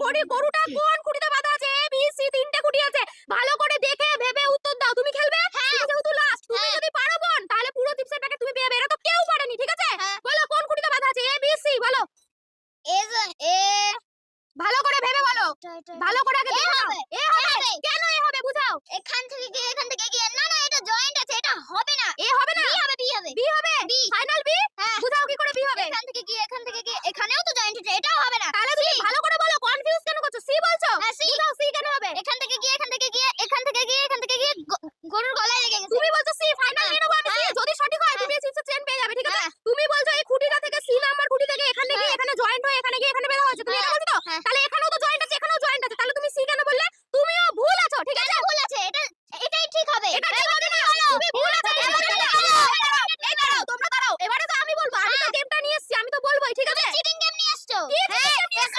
গরুটা কোন খুঁটিতে বাঁধা আছে? এ বি সি তিনটে খুঁটি আছে। ভালো করে দেখে ভেবে উত্তর দাও। তুমি খেলবে? তুমি যেহেতু লাস্ট, তুমি যদি পারো বোন, তাহলে পুরো চিপসের প্যাকেট তুমি পেয়ে যাবে। এটা তো কেউ পারেনি, ঠিক আছে? বলো কোন খুঁটিতে বাঁধা আছে? এ বি সি বলো। এ ভালো করে ভেবে বলো। ভালো করে আগে দেখে নাও। এ হবে। কেন এ হবে বুঝাও। এখান থেকে গিয়ে না এটা জয়েন্ট আছে, এটা হবে না। এ হবে না। বি হবে। বি হবে। ফাইনাল